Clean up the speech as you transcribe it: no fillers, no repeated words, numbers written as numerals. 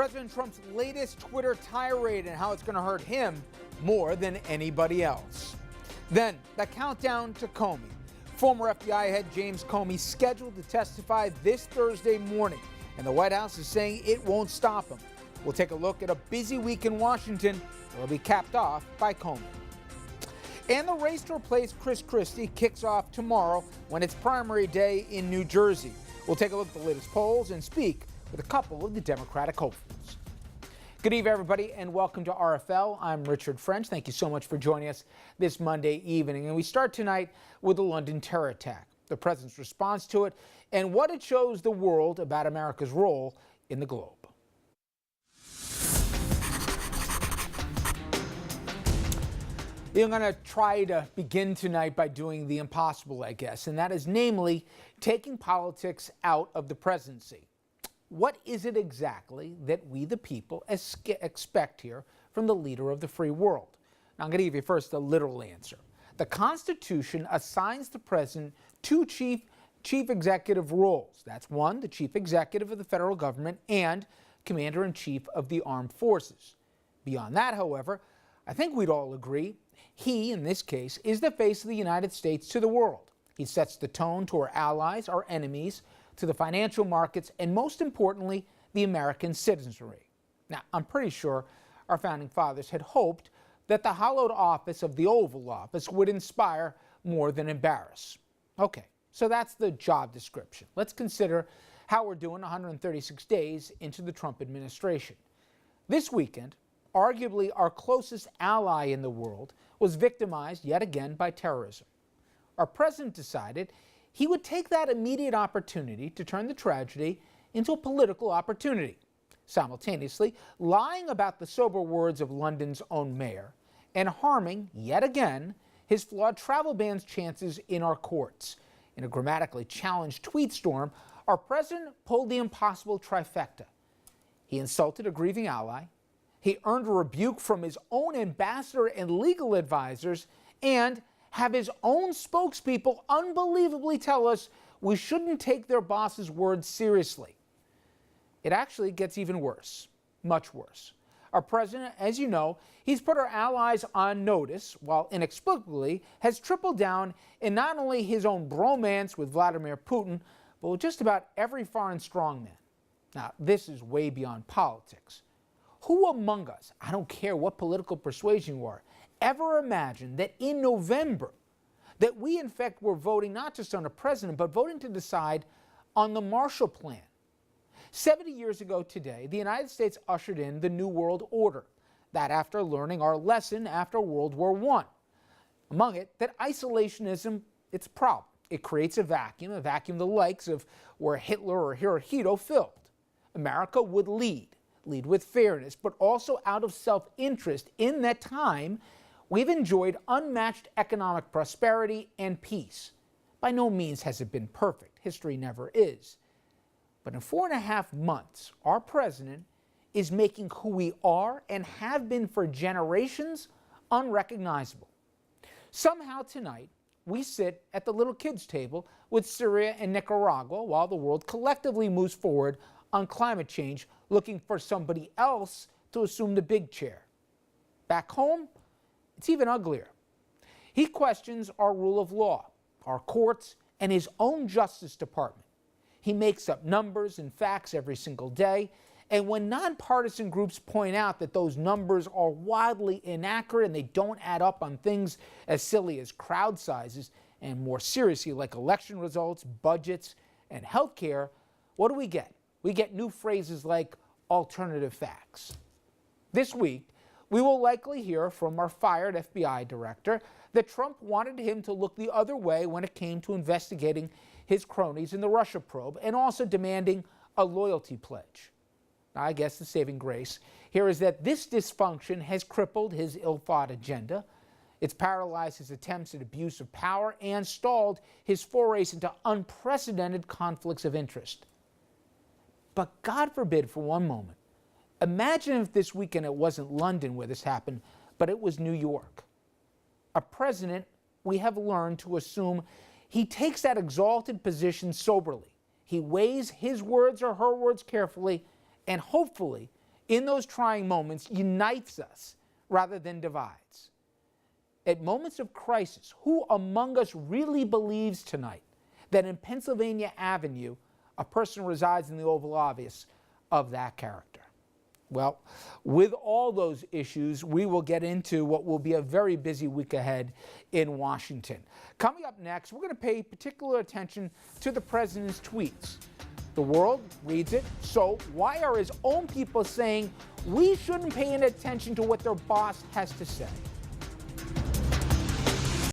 President Trump's latest Twitter tirade and how it's going to hurt him more than anybody else. Then, the countdown to Comey. Former FBI head James Comey scheduled to testify this Thursday morning, and the White House is saying it won't stop him. We'll take a look at a busy week in Washington that will be capped off by Comey. And the race to replace Chris Christie kicks off tomorrow when it's primary day in New Jersey. We'll take a look at the latest polls and speak with a couple of the Democratic hopefuls. Good evening, everybody, and welcome to RFL. I'm Richard French. Thank you so much for joining us this Monday evening. And we start tonight with the London terror attack, the president's response to it, and what it shows the world about America's role in the globe. I'm going to try to begin tonight by doing the impossible, I guess, and that is namely taking politics out of the presidency. What is it exactly that we, the people, expect here from the leader of the free world? Now, I'm going to give you first a literal answer. The Constitution assigns the president two chief executive roles. That's one, the chief executive of the federal government and commander-in-chief of the armed forces. Beyond that, however, I think we'd all agree he, in this case, is the face of the United States to the world. He sets the tone to our allies, our enemies, to the financial markets, and most importantly, the American citizenry. Now, I'm pretty sure our founding fathers had hoped that the hallowed office of the Oval Office would inspire more than embarrass. Okay, so that's the job description. Let's consider how we're doing 136 days into the Trump administration. This weekend, arguably our closest ally in the world was victimized yet again by terrorism. Our president decided he would take that immediate opportunity to turn the tragedy into a political opportunity, simultaneously lying about the sober words of London's own mayor and harming, yet again, his flawed travel ban's chances in our courts. In a grammatically challenged tweet storm, our president pulled the impossible trifecta. He insulted a grieving ally, he earned a rebuke from his own ambassador and legal advisors, and have his own spokespeople unbelievably tell us we shouldn't take their boss's words seriously. It actually gets even worse, much worse. Our president, as you know, he's put our allies on notice, while inexplicably has tripled down in not only his own bromance with Vladimir Putin, but with just about every foreign strongman. Now, this is way beyond politics. Who among us, I don't care what political persuasion you are, ever imagined that in November that we in fact were voting not just on a president, but voting to decide on the Marshall Plan? 70 years ago today, the United States ushered in the New World Order, that after learning our lesson after World War I. Among it, that isolationism, it's a problem. It creates a vacuum the likes of where Hitler or Hirohito filled. America would lead with fairness, but also out of self-interest. In that time, we've enjoyed unmatched economic prosperity and peace. By no means has it been perfect. History never is. But in 4.5 months, our president is making who we are and have been for generations unrecognizable. Somehow tonight, we sit at the little kids' table with Syria and Nicaragua while the world collectively moves forward on climate change, looking for somebody else to assume the big chair. Back home, it's even uglier. He questions our rule of law, our courts, and his own Justice Department. He makes up numbers and facts every single day, and when nonpartisan groups point out that those numbers are wildly inaccurate and they don't add up on things as silly as crowd sizes and more seriously like election results, budgets, and health care, what do we get? We get new phrases like alternative facts. This week, we will likely hear from our fired FBI director that Trump wanted him to look the other way when it came to investigating his cronies in the Russia probe and also demanding a loyalty pledge. Now, I guess the saving grace here is that this dysfunction has crippled his ill-thought agenda. It's paralyzed his attempts at abuse of power and stalled his forays into unprecedented conflicts of interest. But God forbid for one moment, imagine if this weekend it wasn't London where this happened, but it was New York. A president, we have learned to assume he takes that exalted position soberly. He weighs his words or her words carefully and hopefully in those trying moments unites us rather than divides. At moments of crisis, who among us really believes tonight that in Pennsylvania Avenue, a person resides in the Oval Office of that character? Well, with all those issues, we will get into what will be a very busy week ahead in Washington. Coming up next, we're going to pay particular attention to the president's tweets. The world reads it, so why are his own people saying we shouldn't pay any attention to what their boss has to say?